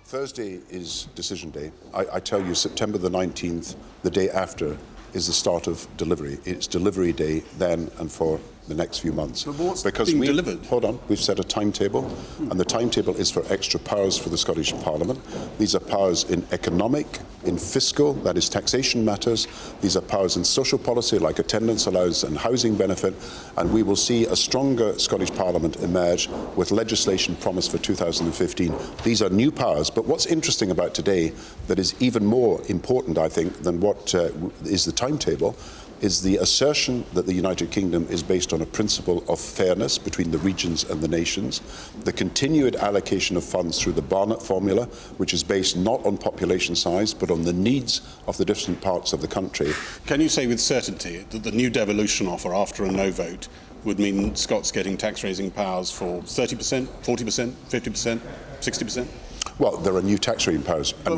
Thursday is decision day. I tell you, September the 19th, the day after, is the start of delivery. It's delivery day then and for the next few months. But what's being delivered? Hold on, we've set a timetable, and the timetable is for extra powers for the Scottish Parliament. These are powers in economic, in fiscal, that is taxation matters. These are powers in social policy like attendance allowance and housing benefit, and we will see a stronger Scottish Parliament emerge with legislation promised for 2015. These are new powers, but what's interesting about today that is even more important, I think, than what is the timetable is the assertion that the United Kingdom is based on a principle of fairness between the regions and the nations, the continued allocation of funds through the Barnett formula, which is based not on population size but on the needs of the different parts of the country. Can you say with certainty that the new devolution offer after a no vote would mean Scots getting tax-raising powers for 30%, 40%, 50%, 60%? Well, there are new tax-raising powers. But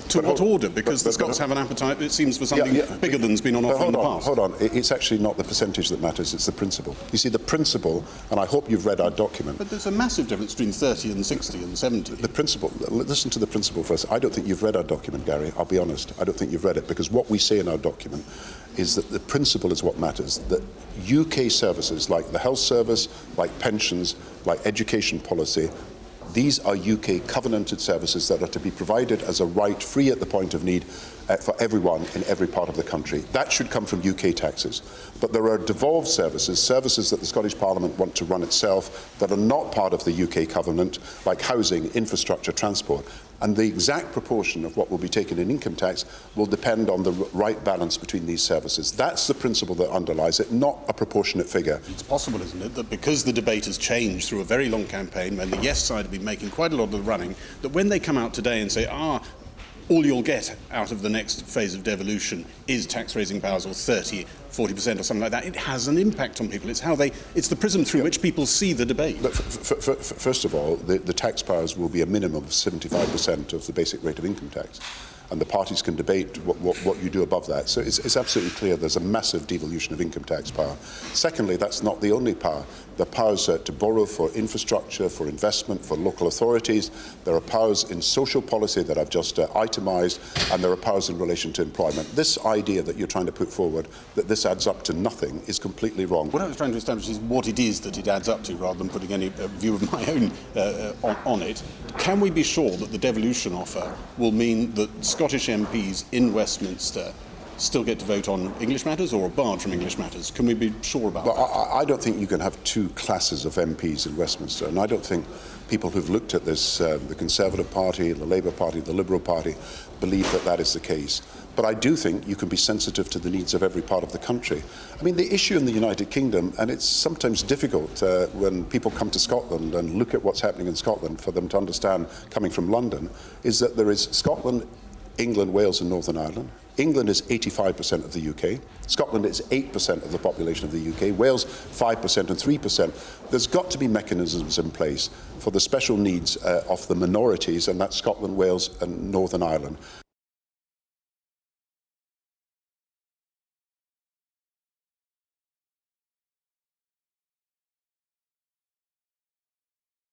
to what order? Because the Scots have an appetite, it seems, for something bigger than's been on offer in the past. Hold on. It's actually not the percentage that matters, it's the principle. You see, the principle, and I hope you've read our document. But there's a massive difference between 30 and 60 and 70. The principle, listen to the principle first. I don't think you've read our document, Gary. I'll be honest. I don't think you've read it, because what we say in our document is that the principle is what matters, that UK services like the health service, like pensions, like education policy, these are UK covenanted services that are to be provided as a right, free at the point of need, for everyone in every part of the country. That should come from UK taxes. But there are devolved services that the Scottish Parliament want to run itself, that are not part of the UK covenant, like housing, infrastructure, transport. And the exact proportion of what will be taken in income tax will depend on the right balance between these services. That's the principle that underlies it, not a proportionate figure. It's possible, isn't it, that because the debate has changed through a very long campaign, when the yes side have been making quite a lot of the running, that when they come out today and say, all you'll get out of the next phase of devolution is tax-raising powers, or 30, 40% or something like that, it has an impact on people. It's the prism through which people see the debate. But first of all, the tax powers will be a minimum of 75% of the basic rate of income tax. And the parties can debate what you do above that. So it's absolutely clear there's a massive devolution of income tax power. Secondly, that's not the only power. There are powers to borrow for infrastructure, for investment, for local authorities. There are powers in social policy that I've just itemised, and there are powers in relation to employment. This idea that you're trying to put forward, that this adds up to nothing, is completely wrong. What I was trying to establish is what it is that it adds up to, rather than putting any view of my own on it. Can we be sure that the devolution offer will mean that Scottish MPs in Westminster still get to vote on English matters, or are barred from English matters? Can we be sure about that? I don't think you can have two classes of MPs in Westminster, and I don't think people who've looked at this, the Conservative Party, the Labour Party, the Liberal Party, believe that that is the case. But I do think you can be sensitive to the needs of every part of the country. I mean, the issue in the United Kingdom, and it's sometimes difficult when people come to Scotland and look at what's happening in Scotland for them to understand, coming from London, is that there is Scotland, England, Wales and Northern Ireland. England is 85% of the UK. Scotland is 8% of the population of the UK. Wales, 5% and 3%. There's got to be mechanisms in place for the special needs of the minorities, and that's Scotland, Wales and Northern Ireland.